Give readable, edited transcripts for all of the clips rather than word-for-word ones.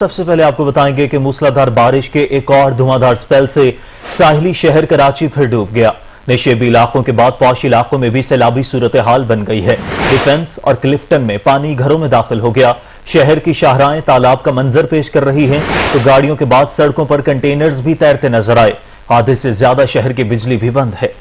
سب سے پہلے آپ کو بتائیں گے کہ موسلادھار بارش کے ایک اور دھواندھار سپیل سے ساحلی شہر کراچی پھر ڈوب گیا۔ نشیبی علاقوں کے بعد پوش علاقوں میں بھی سیلابی صورتحال بن گئی ہے۔ ڈیفنس اور کلفٹن میں پانی گھروں میں داخل ہو گیا۔ شہر کی شاہراہیں تالاب کا منظر پیش کر رہی ہیں تو گاڑیوں کے بعد سڑکوں پر کنٹینرز بھی تیرتے نظر آئے۔ آدھے سے زیادہ شہر کی بجلی بھی بند ہے۔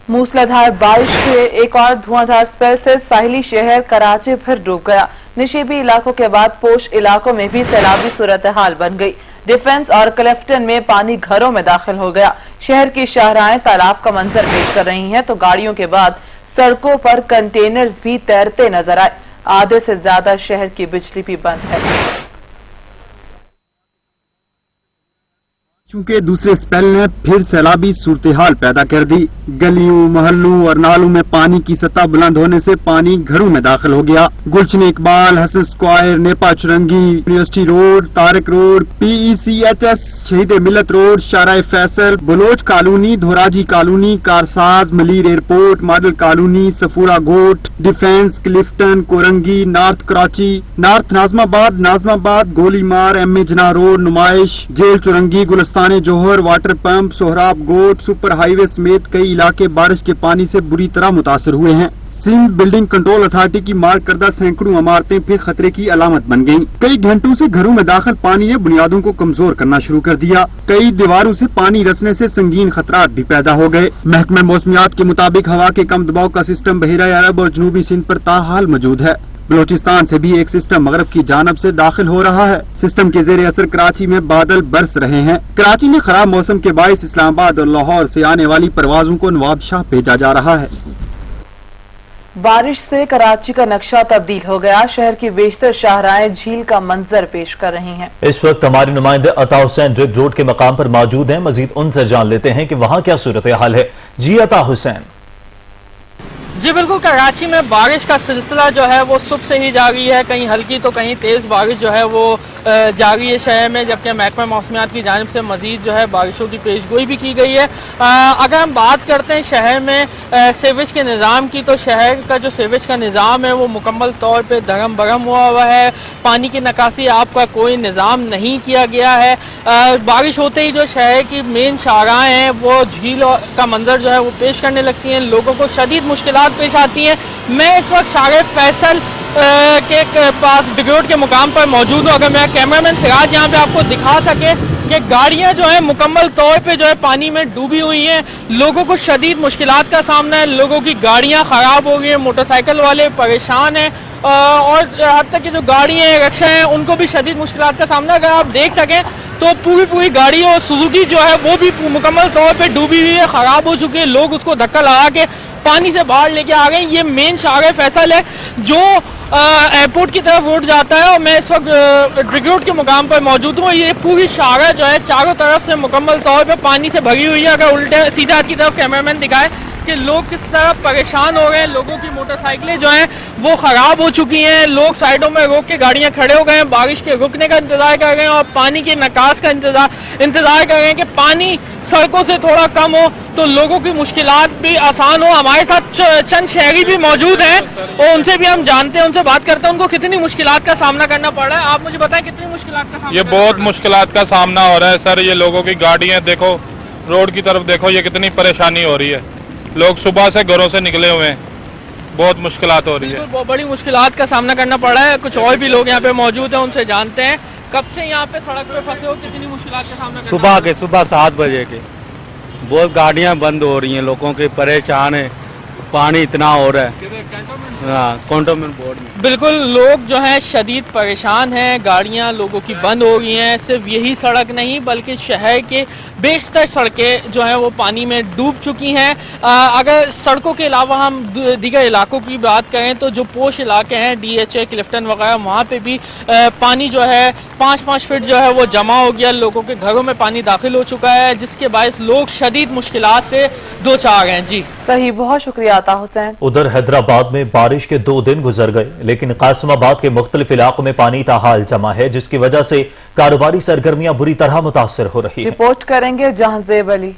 موسلادھار بارش کے ایک اور دھواندھار سپیل سے ساحلی شہر کراچی پھر ڈوب گیا۔ نشیبی علاقوں کے بعد پوش علاقوں میں بھی سیلابی صورتحال بن گئی۔ ڈیفنس اور کلفٹن میں پانی گھروں میں داخل ہو گیا۔ شہر کی شاہراہیں تالاب کا منظر پیش کر رہی ہیں تو گاڑیوں کے بعد سڑکوں پر کنٹینرز بھی تیرتے نظر آئے۔ آدھے سے زیادہ شہر کی بجلی بھی بند ہے۔ چونکہ دوسرے سپیل نے پھر سیلابی صورتحال پیدا کر دی۔ گلیوں، محلوں اور نالوں میں پانی کی سطح بلند ہونے سے پانی گھروں میں داخل ہو گیا۔ Gulshan Iqbal, Hassan square, Nipa Chorangi, university road, Tariq road, PECHS، Shaheed Millat road, Shahrah Faisal, Baloch colony, Dhoraji colony, Karsaz, Malir airport, model colony, Safoora Goth, defence, Clifton, Korangi, north Karachi, north Nazimabad, Golimar, M A Jinnah road, Numaish, jail Chorangi, Gulistan Johar, water pump, Sohrab Goth, super highway سمیت کئی علاقے بارش کے پانی سے بری طرح متاثر ہوئے ہیں۔ سندھ بلڈنگ کنٹرول اتھارٹی کی مارک کردہ سینکڑوں عمارتیں پھر خطرے کی علامت بن گئیں۔ کئی گھنٹوں سے گھروں میں داخل پانی نے بنیادوں کو کمزور کرنا شروع کر دیا۔ کئی دیواروں سے پانی رسنے سے سنگین خطرات بھی پیدا ہو گئے۔ محکمہ موسمیات کے مطابق ہوا کے کم دباؤ کا سسٹم بحیرہ عرب اور جنوبی سندھ پر تاحال موجود ہے۔ بلوچستان سے بھی ایک سسٹم مغرب کی جانب سے داخل ہو رہا ہے۔ سسٹم کے زیر اثر کراچی میں بادل برس رہے ہیں۔ کراچی میں خراب موسم کے باعث اسلام آباد اور لاہور سے آنے والی پروازوں کو نواب شاہ بھیجا جا رہا ہے۔ بارش سے کراچی کا نقشہ تبدیل ہو گیا۔ شہر کی بیشتر شاہراہیں جھیل کا منظر پیش کر رہی ہیں۔ اس وقت ہمارے نمائندے عطا حسین ڈرگ روڈ کے مقام پر موجود ہیں۔ مزید ان سے جان لیتے ہیں کہ وہاں کیا صورتحال ہے۔ جی عطا حسین۔ جی بالکل، کراچی میں بارش کا سلسلہ جو ہے وہ صبح سے ہی جاری ہے۔ کہیں ہلکی تو کہیں تیز بارش جو ہے وہ جاری ہے شہر میں، جبکہ محکمہ موسمیات کی جانب سے مزید جو ہے بارشوں کی پیش گوئی بھی کی گئی ہے۔ اگر ہم بات کرتے ہیں شہر میں سیویج کے نظام کی، تو شہر کا جو سیویج کا نظام ہے وہ مکمل طور پہ دھرم برہم ہوا ہے۔ پانی کی نکاسی آپ کا کوئی نظام نہیں کیا گیا ہے۔ بارش ہوتے ہی جو شہر کی مین شاہراہیں ہیں وہ جھیل کا منظر جو ہے وہ پیش کرنے لگتی ہیں۔ لوگوں کو شدید مشکلات پیش آتی ہیں۔ میں اس وقت شارع فیصل کے پاس ڈرگ روڈ کے مقام پر موجود ہوں۔ اگر میرا کیمرہ مین سراج یہاں پہ آپ کو دکھا سکے کہ گاڑیاں جو ہیں مکمل طور پہ جو ہے پانی میں ڈوبی ہوئی ہیں۔ لوگوں کو شدید مشکلات کا سامنا ہے۔ لوگوں کی گاڑیاں خراب ہو گئی ہیں، موٹر سائیکل والے پریشان ہیں، اور حد تک کہ جو گاڑی ہیں، رکشا ہیں، ان کو بھی شدید مشکلات کا سامنا ہے۔ اگر آپ دیکھ سکیں تو پوری گاڑی اور سوزوکی جو ہے وہ بھی مکمل طور پہ ڈوبی ہوئی ہے، خراب ہو چکی ہے۔ لوگ اس کو دھکا لگا کے پانی سے باہر لے کے آ گئے۔ یہ مین شارع فیصل ہے جو ایئرپورٹ کی طرف روڈ جاتا ہے، اور میں اس وقت ڈرگ روڈ کے مقام پر موجود ہوں۔ یہ پوری شارع جو ہے چاروں طرف سے مکمل طور پہ پانی سے بھری ہوئی ہے۔ اگر الٹے سیدھے ہاتھ کی طرف کیمرہ مین دکھائے کہ لوگ کس طرح پریشان ہو گئے ہیں۔ لوگوں کی موٹر سائیکلیں جو ہیں وہ خراب ہو چکی ہیں۔ لوگ سائڈوں میں روک کے گاڑیاں کھڑے ہو گئے ہیں، بارش کے رکنے کا انتظار کر رہے ہیں اور پانی کے نکاس کا انتظار کر رہے ہیں کہ پانی سڑکوں سے تھوڑا کم ہو تو لوگوں کی مشکلات بھی آسان ہو۔ ہمارے ساتھ چند شہری بھی موجود ہیں اور ان سے بھی ہم جانتے ہیں، ان سے بات کرتے ہیں ان کو کتنی مشکلات کا سامنا کرنا پڑ رہا ہے۔ آپ مجھے بتائیں کتنی مشکلات کا سامنا؟ یہ بہت مشکلات کا سامنا ہو رہا ہے سر۔ یہ لوگوں کی گاڑیاں دیکھو، روڈ کی طرف دیکھو، یہ کتنی پریشانی ہو رہی ہے۔ لوگ صبح سے گھروں سے نکلے ہوئے ہیں، بہت مشکلات ہو رہی ہے۔ بہت بڑی مشکلات کا سامنا کرنا پڑ رہا ہے۔ کچھ اور بھی لوگ یہاں پہ موجود ہیں، ان سے جانتے ہیں کب سے یہاں پہ سڑک پہ پھنسے ہو، کتنی مشکلات کا سامنا کرنا پڑ رہا ہے؟ صبح 7 بجے کے بہت گاڑیاں بند ہو رہی ہیں، لوگوں کے پریشان ہیں، پانی اتنا ہو رہا ہے کنٹونمنٹ بورڈ میں۔ بالکل، لوگ جو ہیں شدید پریشان ہیں، گاڑیاں لوگوں کی بند ہو گئی ہیں۔ صرف یہی سڑک نہیں بلکہ شہر کے بیشتر سڑکیں جو ہیں وہ پانی میں ڈوب چکی ہیں۔ اگر سڑکوں کے علاوہ ہم دیگر علاقوں کی بات کریں تو جو پوش علاقے ہیں، DHA، کلفٹن وغیرہ، وہاں پہ بھی پانی جو ہے 5 فٹ جو ہے وہ جمع ہو گیا۔ لوگوں کے گھروں میں پانی داخل ہو چکا ہے، جس کے باعث لوگ شدید مشکلات سے دوچار ہیں۔ جی صحیح، بہت شکریہ عطا حسین۔ ادھر حیدرآباد میں بارش کے 2 دن گزر گئے، لیکن قاسم آباد کے مختلف علاقوں میں پانی تاحال جمع ہے، جس کی وجہ سے کاروباری سرگرمیاں بری طرح متاثر ہو رہی ہیں۔ رپورٹ کریں گے جہاں زیب علی۔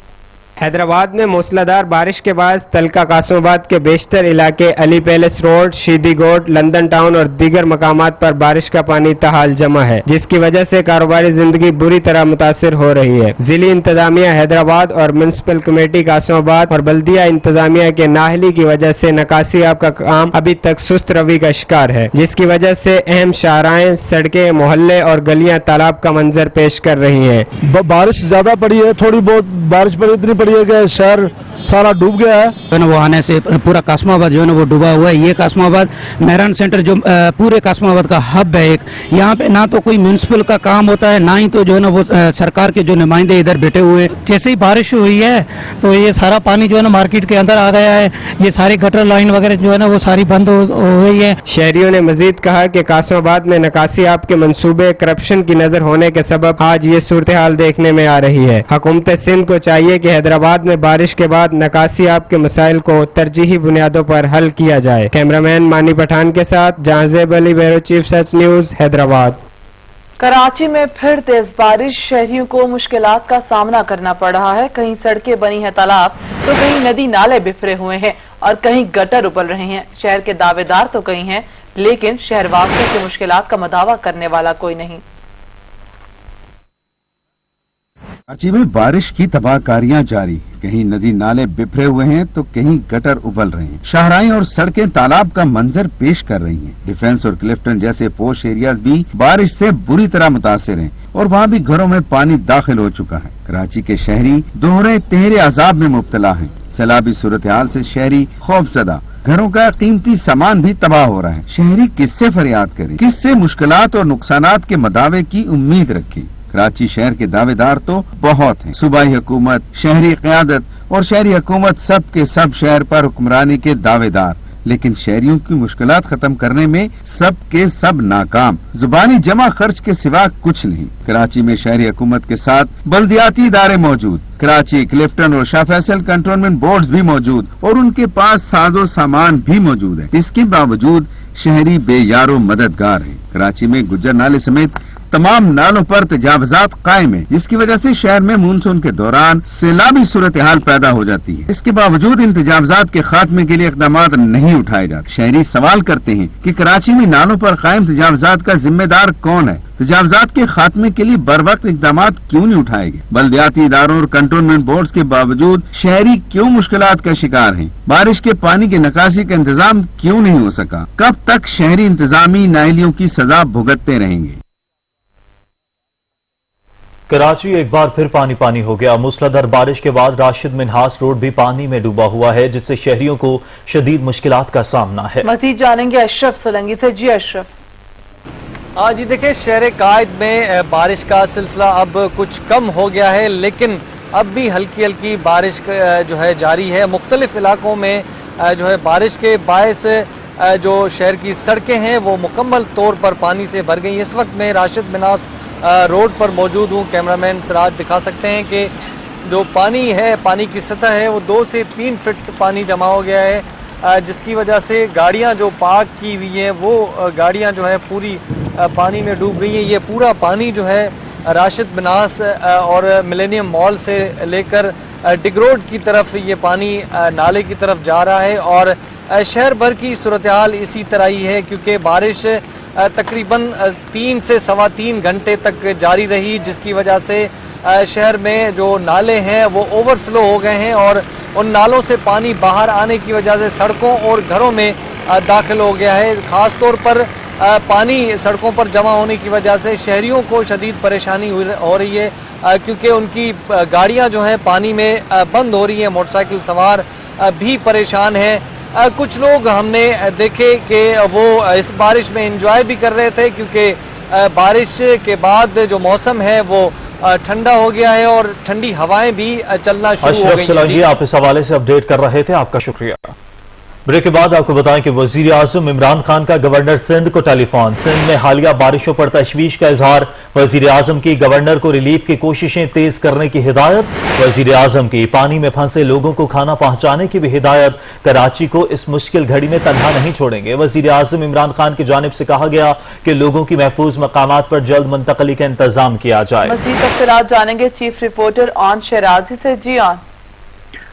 حیدرآباد میں موسلادھار بارش کے بعد تلکا قاسم آباد کے بیشتر علاقے علی پیلس روڈ، شیدی گوٹ، لندن ٹاؤن اور دیگر مقامات پر بارش کا پانی تاحال جمع ہے، جس کی وجہ سے کاروباری زندگی بری طرح متاثر ہو رہی ہے۔ ضلعی انتظامیہ حیدرآباد اور میونسپل کمیٹی قاسم آباد اور بلدیہ انتظامیہ کے نااہلی کی وجہ سے نکاسی آب کا کام ابھی تک سست روی کا شکار ہے، جس کی وجہ سے اہم شاہراہیں، سڑکیں، محلے اور گلیاں تالاب کا منظر پیش کر رہی ہیں۔ بارش زیادہ پڑی ہے، تھوڑی بہت بارش پڑی، اتنی پڑی ہے کہ شہر سارا ڈوب گیا ہے۔ وہ آنے سے پورا قاسم آباد جو ہے نا وہ ڈوبا ہوا ہے۔ یہ قاسم آباد مہران سینٹر جو پورے قاسم آباد کا ہب ہے ایک، یہاں پہ نہ تو کوئی میونسپل کا کام ہوتا ہے، نہ ہی تو جو ہے نا وہ سرکار کے جو نمائندے ادھر بیٹھے ہوئے۔ جیسے ہی بارش ہوئی ہے تو یہ سارا پانی جو ہے نا مارکیٹ کے اندر آ گیا ہے، یہ ساری گٹر لائن وغیرہ جو ہے نا وہ ساری بند ہو گئی ہے۔ شہریوں نے مزید کہا کہ قاسم آباد میں نکاسی آب کے منصوبے کرپشن کی نظر ہونے کے سبب آج یہ صورتحال دیکھنے میں آ رہی ہے۔ حکومت سندھ کو چاہیے کہ حیدرآباد میں بارش کے بعد نکاسی آب کے مسائل کو ترجیحی بنیادوں پر حل کیا جائے۔ کیمرامین مانی پٹھان کے ساتھ جہانزیب علی بیرو، چیف سچ نیوز، حیدرآباد۔ کراچی میں پھر تیز بارش، شہریوں کو مشکلات کا سامنا کرنا پڑ رہا ہے۔ کہیں سڑکیں بنی ہیں تالاب تو کہیں ندی نالے بفرے ہوئے ہیں اور کہیں گٹر ابل رہے ہیں۔ شہر کے دعوے دار تو کئی ہیں لیکن شہر واسطوں کی مشکلات کا مداوع کرنے والا کوئی نہیں۔ کراچی میں بارش کی تباہ کاریاں جاری، کہیں ندی نالے بپھرے ہوئے ہیں تو کہیں گٹر ابل رہے ہیں۔ شاہراہیں اور سڑکیں تالاب کا منظر پیش کر رہی ہیں۔ ڈیفنس اور کلفٹن جیسے پوش ایریاز بھی بارش سے بری طرح متاثر ہیں اور وہاں بھی گھروں میں پانی داخل ہو چکا ہے۔ کراچی کے شہری دوہرے تہرے عذاب میں مبتلا ہیں۔ سیلابی صورتحال سے شہری خوف زدہ، گھروں کا قیمتی سامان بھی تباہ ہو رہا ہے۔ شہری کس سے فریاد کریں، کس سے مشکلات اور نقصانات کے مداوع کی امید رکھیں؟ کراچی شہر کے دعوے دار تو بہت ہیں، صوبائی حکومت، شہری قیادت اور شہری حکومت سب کے سب شہر پر حکمرانی کے دعوے دار، لیکن شہریوں کی مشکلات ختم کرنے میں سب کے سب ناکام، زبانی جمع خرچ کے سوا کچھ نہیں۔ کراچی میں شہری حکومت کے ساتھ بلدیاتی ادارے موجود، کراچی، کلفٹن اور شاہ فیصل کنٹونمنٹ بورڈز بھی موجود اور ان کے پاس ساز و سامان بھی موجود ہے۔ اس کے باوجود شہری بے یار و مددگار ہیں۔ کراچی میں گجر نالے سمیت تمام نالوں پر تجاوزات قائم ہیں، جس کی وجہ سے شہر میں مونسون کے دوران سیلابی صورتحال پیدا ہو جاتی ہے۔ اس کے باوجود ان تجاوزات کے خاتمے کے لیے اقدامات نہیں اٹھائے جاتے۔ شہری سوال کرتے ہیں کہ کراچی میں نالوں پر قائم تجاوزات کا ذمہ دار کون ہے؟ تجاوزات کے خاتمے کے لیے بر وقت اقدامات کیوں نہیں اٹھائے گئے؟ بلدیاتی اداروں اور کنٹونمنٹ بورڈز کے باوجود شہری کیوں مشکلات کا شکار ہیں؟ بارش کے پانی کے نکاسی کا انتظام کیوں نہیں ہو سکا؟ کب تک شہری انتظامی نااہلیوں کی سزا بھگتتے رہیں گے؟ کراچی ایک بار پھر پانی پانی ہو گیا۔ موسلادھار بارش کے بعد راشد منہاس روڈ بھی پانی میں ڈوبا ہوا ہے، جس سے شہریوں کو شدید مشکلات کا سامنا ہے۔ مزید جانیں گے اشرف سلنگی سے۔ جی اشرف۔ جی دیکھیں، شہر قائد میں بارش کا سلسلہ اب کچھ کم ہو گیا ہے، لیکن اب بھی ہلکی ہلکی بارش جو ہے جاری ہے۔ مختلف علاقوں میں جو ہے بارش کے باعث جو شہر کی سڑکیں ہیں وہ مکمل طور پر پانی سے بھر گئی۔ اس وقت میں راشد منہاس روڈ پر موجود ہوں۔ کیمرامین سراج دکھا سکتے ہیں کہ جو پانی ہے، پانی کی سطح ہے وہ 2 سے 3 فٹ پانی جمع ہو گیا ہے، جس کی وجہ سے گاڑیاں جو پارک کی ہوئی ہیں وہ گاڑیاں جو ہے پوری پانی میں ڈوب گئی ہیں۔ یہ پورا پانی جو ہے راشد منہاس اور ملینیم مال سے لے کر ڈگ روڈ کی طرف یہ پانی نالے کی طرف جا رہا ہے اور شہر بھر کی صورتحال اسی طرح ہی ہے، کیونکہ بارش تقریباً 3 سے 3.25 گھنٹے تک جاری رہی، جس کی وجہ سے شہر میں جو نالے ہیں وہ اوور فلو ہو گئے ہیں اور ان نالوں سے پانی باہر آنے کی وجہ سے سڑکوں اور گھروں میں داخل ہو گیا ہے۔ خاص طور پر پانی سڑکوں پر جمع ہونے کی وجہ سے شہریوں کو شدید پریشانی ہو رہی ہے، کیونکہ ان کی گاڑیاں جو ہیں پانی میں بند ہو رہی ہیں، موٹر سائیکل سوار بھی پریشان ہیں۔ کچھ لوگ ہم نے دیکھے کہ وہ اس بارش میں انجوائے بھی کر رہے تھے، کیونکہ بارش کے بعد جو موسم ہے وہ ٹھنڈا ہو گیا ہے اور ٹھنڈی ہوائیں بھی چلنا شروع ہو گئی ہیں۔ اشرف سلنگی آپ اس حوالے سے اپڈیٹ کر رہے تھے، آپ کا شکریہ۔ بریک کے بعد آپ کو بتائیں کہ وزیر اعظم عمران خان کا گورنر سندھ کو ٹیلی فون۔ سندھ میں حالیہ بارشوں پر تشویش کا اظہار، وزیر اعظم کی گورنر کو ریلیف کی کوششیں تیز کرنے کی ہدایت۔ وزیر اعظم کی پانی میں پھنسے لوگوں کو کھانا پہنچانے کی بھی ہدایت۔ کراچی کو اس مشکل گھڑی میں تنہا نہیں چھوڑیں گے، وزیر اعظم عمران خان کی جانب سے کہا گیا کہ لوگوں کی محفوظ مقامات پر جلد منتقلی کا انتظام کیا جائے۔ مزید تفصیلات جانیں گے چیف رپورٹر آن شیرازی سے۔ جی آن۔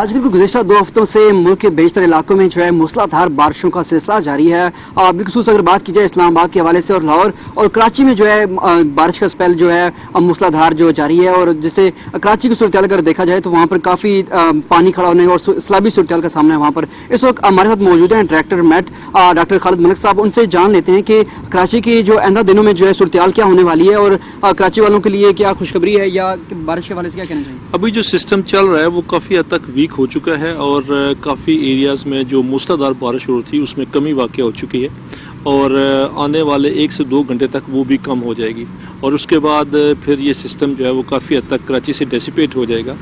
آج بالکل گزشتہ 2 ہفتوں سے ملک کے بیشتر علاقوں میں جو ہے موسلادھار بارشوں کا سلسلہ جاری ہے. بالخصوص اگر بات کی جائے اسلام آباد کے حوالے سے اور لاہور اور کراچی میں جو ہے بارش کا سپیل جو ہے موسلادھار جو جاری ہے. اور جسے کراچی کی صورتحال اگر دیکھا جائے تو وہاں پر کافی پانی کھڑا ہونے اور سیلابی صورتحال کا سامنا ہے. وہاں پر اس وقت ہمارے ساتھ موجود ہیں ڈائریکٹر میٹ ڈاکٹر خالد ملک صاحب. ان سے جان لیتے ہیں کہ کراچی کی جو آئندہ دنوں میں جو ہے صورتحال کیا ہونے والی ہے اور کراچی والوں کے لیے کیا خوشخبری ہے یا بارش کے حوالے سے کیا کہنا چاہیے. ابھی جو سسٹم چل رہا ہے وہ کافی حد تک ویک ہو چکا ہے اور کافی ایریاز میں جو موسلادھار بارش ہو رہی تھی اس میں کمی واقع ہو چکی ہے اور آنے والے 1 سے 2 گھنٹے تک وہ بھی کم ہو جائے گی اور اس کے بعد پھر یہ سسٹم جو ہے وہ کافی حد تک کراچی سے ڈیسیپیٹ ہو جائے گا.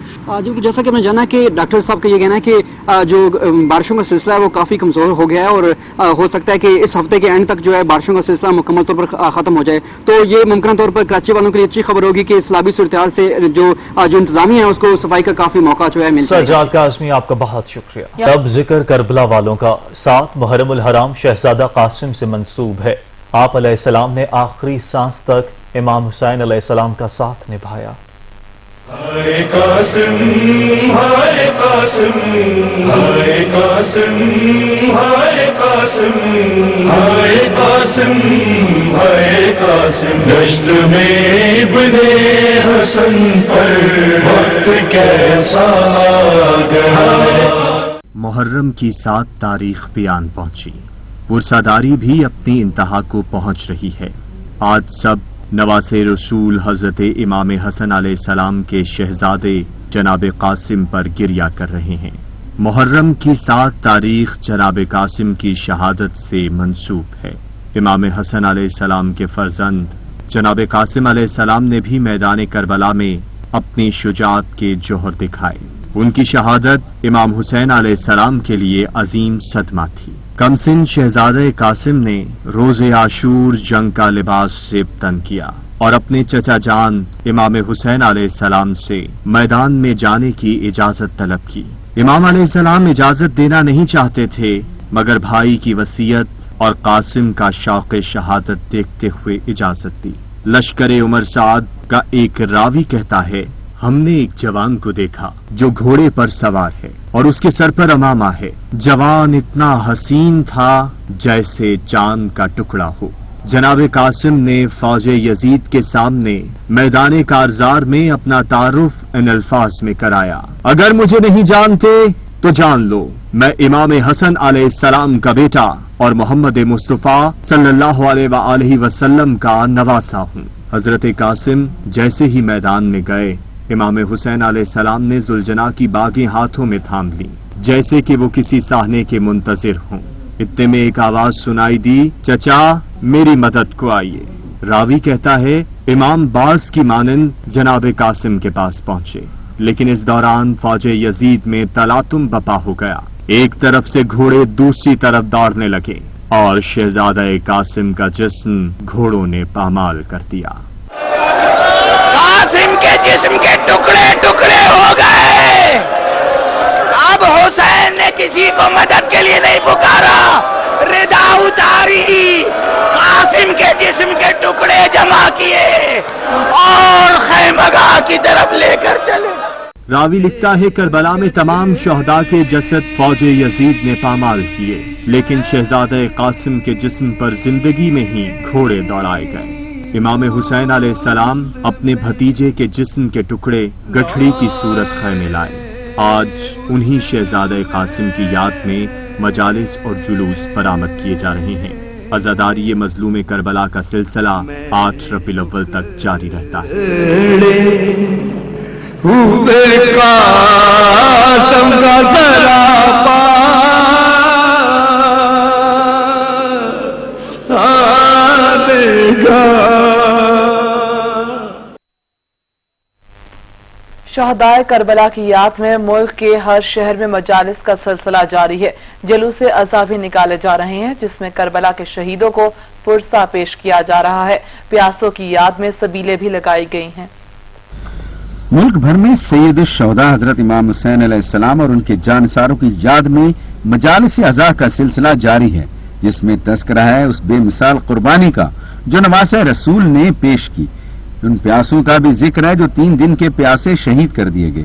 جیسا کہ ہم نے جانا کہ ڈاکٹر صاحب کا یہ کہنا ہے کہ جو بارشوں کا سلسلہ ہے وہ کافی کمزور ہو گیا ہے اور ہو سکتا ہے کہ اس ہفتے کے اینڈ تک جو ہے بارشوں کا سلسلہ مکمل طور پر ختم ہو جائے. تو یہ ممکنہ طور پر کراچی والوں کے لیے اچھی خبر ہوگی کہ سیلابی صورتحال سے جو انتظامیہ ہے اس کو صفائی کا کافی موقع جو ہے مل جائے. سجاد کاظمی آپ کا بہت شکریہ. تب ذکر کربلا والوں کا 7 محرم الحرام شہزادہ قاسم سے منسوب ہے. آپ علیہ السلام نے آخری سانس تک امام حسین علیہ السلام کا ساتھ نبھایا. ہائے قاسم ہائے قاسم ہائے قاسم ہائے قاسم ہائے قاسم ہائے قاسم دشت میں ابن حسن پر وقت کیسا گیا. محرم کی 7 تاریخ بیان پہنچی. پرساداری بھی اپنی انتہا کو پہنچ رہی ہے. آج سب نواسے رسول حضرت امام حسن علیہ السلام کے شہزادے جناب قاسم پر گریہ کر رہے ہیں. محرم کی 7 تاریخ جناب قاسم کی شہادت سے منسوب ہے. امام حسن علیہ السلام کے فرزند جناب قاسم علیہ السلام نے بھی میدان کربلا میں اپنی شجاعت کے جوہر دکھائے. ان کی شہادت امام حسین علیہ السلام کے لیے عظیم صدمہ تھی. کمسن شہزادہ قاسم نے روز عاشور جنگ کا لباس زیبتن کیا اور اپنے چچا جان امام حسین علیہ السلام سے میدان میں جانے کی اجازت طلب کی. امام علیہ السلام اجازت دینا نہیں چاہتے تھے مگر بھائی کی وصیت اور قاسم کا شوق شہادت دیکھتے ہوئے اجازت دی. لشکر عمر سعد کا ایک راوی کہتا ہے ہم نے ایک جوان کو دیکھا جو گھوڑے پر سوار ہے اور اس کے سر پر امامہ ہے. جوان اتنا حسین تھا جیسے چاند کا ٹکڑا ہو. جناب قاسم نے فوج یزید کے سامنے میدان کارزار میں اپنا تعارف ان الفاظ میں کرایا. اگر مجھے نہیں جانتے تو جان لو میں امام حسن علیہ السلام کا بیٹا اور محمد مصطفیٰ صلی اللہ علیہ وآلہ وسلم کا نواسا ہوں. حضرت قاسم جیسے ہی میدان میں گئے امام حسین علیہ السلام نے ذوالجناح کی باگیں ہاتھوں میں تھام لی جیسے کہ وہ کسی ساہنے کے منتظر ہوں. اتنے میں ایک آواز سنائی دی چچا میری مدد کو آئیے. راوی کہتا ہے امام باز کی مانند جناب قاسم کے پاس پہنچے لیکن اس دوران فوج یزید میں تلاطم بپا ہو گیا. ایک طرف سے گھوڑے دوسری طرف دوڑنے لگے اور شہزادہ قاسم کا جسم گھوڑوں نے پامال کر دیا. قاسم کے جسم کے ٹکڑے ٹکڑے ہو گئے. اب حسین نے کسی کو مدد کے لیے نہیں پکارا. ردا اتاری قاسم کے جسم کے ٹکڑے جمع کیے اور خیمگاہ کی طرف لے کر چلے. راوی لکھتا ہے کربلا میں تمام شہداء کے جسد فوج یزید نے پامال کیے لیکن شہزادہ قاسم کے جسم پر زندگی میں ہی گھوڑے دوڑائے گئے. امام حسین علیہ السلام اپنے بھتیجے کے جسم کے ٹکڑے گٹھڑی کی صورت خیمے لائے. آج انہی شہزادہ قاسم کی یاد میں مجالس اور جلوس برآمد کیے جا رہے ہیں. عزاداری مظلوم کربلا کا سلسلہ 8 ربیع الاول تک جاری رہتا ہے. شہدائے کربلا کی یاد میں ملک کے ہر شہر میں مجالس کا سلسلہ جاری ہے. جلوس عزا بھی نکالے جا رہے ہیں جس میں کربلا کے شہیدوں کو پرسہ پیش کیا جا رہا ہے. پیاسوں کی یاد میں سبیلیں بھی لگائی گئی ہیں. ملک بھر میں سید الشہداء حضرت امام حسین علیہ السلام اور ان کے جانثاروں کی یاد میں مجالس عزا کا سلسلہ جاری ہے جس میں تذکرہ ہے اس بے مثال قربانی کا جو نواسہ رسول نے پیش کی. ان پیاسوں کا بھی ذکر ہے جو 3 دن کے پیاسے شہید کر دیے گئے.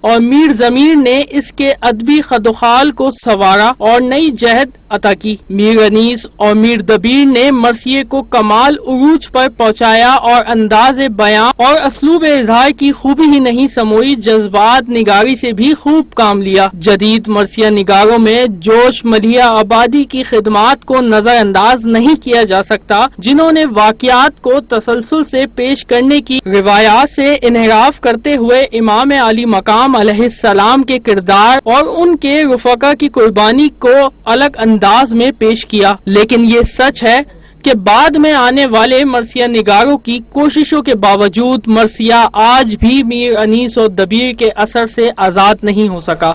اور میر ضمیر نے اس کے ادبی خدوخال کو سنوارا اور نئی جہد عطا کی۔ میر انیس اور میر دبیر نے مرثیے کو کمال عروج پر پہنچایا اور انداز بیان اور اسلوب اظہار کی خوبی ہی نہیں سموئی جذبات نگاری سے بھی خوب کام لیا۔ جدید مرثیہ نگاروں میں جوش ملیح آبادی کی خدمات کو نظر انداز نہیں کیا جا سکتا، جنہوں نے واقعات کو تسلسل سے پیش کرنے کی روایات سے انحراف کرتے ہوئے امام علی مقام علیہ السلام کے کردار اور ان کے رفقا کی قربانی کو الگ انداز میں پیش کیا۔ لیکن یہ سچ ہے کہ بعد میں آنے والے مرثیہ نگاروں کی کوششوں کے باوجود مرثیہ آج بھی میر انیس اور دبیر کے اثر سے آزاد نہیں ہو سکا۔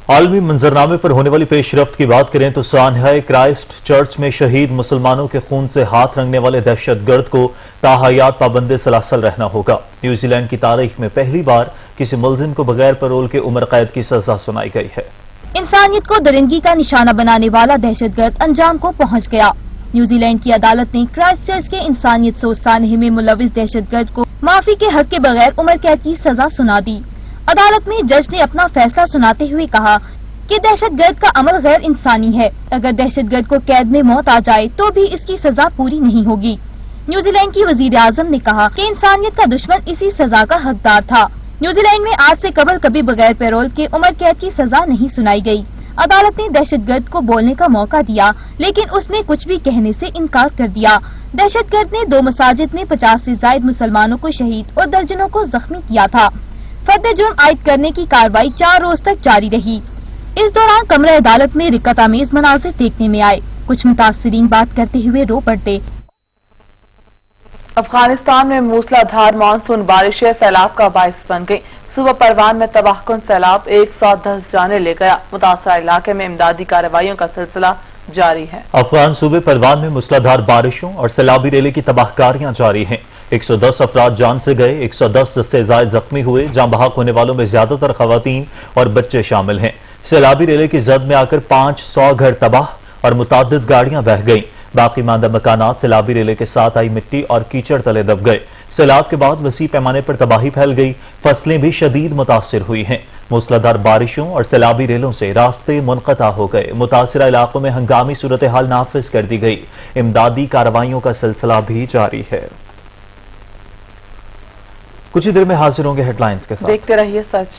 عالمی منظرنامے پر ہونے والی پیش رفت کی بات کریں تو سانحہ کرائسٹ چرچ میں شہید مسلمانوں کے خون سے ہاتھ رنگنے والے دہشت گرد کو تاحیات پابند سلاسل رہنا ہوگا۔ نیوزی لینڈ کی تاریخ میں پہلی بار کسی ملزم کو بغیر پیرول کے عمر قید کی سزا سنائی گئی ہے۔ انسانیت کو درندگی کا نشانہ بنانے والا دہشت گرد انجام کو پہنچ گیا۔ نیوزی لینڈ کی عدالت نے کرائسٹ چرچ کے انسانیت سوز سانحے میں ملوث دہشت گرد کو معافی کے حق کے بغیر عمر قید کی سزا سنا دی۔ عدالت میں جج نے اپنا فیصلہ سناتے ہوئے کہا کہ دہشت گرد کا عمل غیر انسانی ہے۔ اگر دہشت گرد کو قید میں موت آ جائے تو بھی اس کی سزا پوری نہیں ہوگی۔ نیوزی لینڈ کی وزیر اعظم نے کہا کہ انسانیت کا دشمن اسی سزا کا حقدار تھا۔ نیوزی لینڈ میں آج سے قبل کبھی بغیر پیرول کے عمر قید کی سزا نہیں سنائی گئی۔ عدالت نے دہشت گرد کو بولنے کا موقع دیا لیکن اس نے کچھ بھی کہنے سے انکار کر دیا۔ دہشت گرد نے 2 مساجد میں 50 سے زائد مسلمانوں کو شہید اور درجنوں کو زخمی کیا تھا۔ فرد جرم عائد کرنے کی کارروائی 4 روز تک جاری رہی۔ اس دوران کمرہ عدالت میں رکت آمیز مناظر دیکھنے میں آئے۔ کچھ متاثرین بات کرتے ہوئے رو پڑتے۔ افغانستان میں موسلا دھار مانسون بارشیں سیلاب کا باعث بن گئی۔ صوبہ پروان میں تباہ کن سیلاب 110 جانیں لے گیا۔ متاثرہ علاقے میں امدادی کارروائیوں کا سلسلہ جاری ہے۔ افغان صوبے پروان میں موسلادھار بارشوں اور سیلابی ریلے کی تباہ کاریاں جاری ہیں۔ 110 افراد جان سے گئے، 110 سے زائد زخمی ہوئے۔ جاں بحق ہونے والوں میں زیادہ تر خواتین اور بچے شامل ہیں۔ سیلابی ریلے کی زد میں آ کر 500 گھر تباہ اور متعدد گاڑیاں بہہ گئیں۔ باقی ماندہ مکانات سیلابی ریلے کے ساتھ آئی مٹی اور کیچڑ تلے دب گئے۔ سیلاب کے بعد وسیع پیمانے پر تباہی پھیل گئی، فصلیں بھی شدید متاثر ہوئی ہیں۔ موسلادھار بارشوں اور سیلابی ریلوں سے راستے منقطع ہو گئے۔ متاثرہ علاقوں میں ہنگامی صورتحال نافذ کر دی گئی۔ امدادی کارروائیوں کا سلسلہ بھی جاری ہے۔ کچھ ہی دیر میں حاضر ہوں گے ہیڈ لائنز کے ساتھ۔ دیکھتے رہیے سچ۔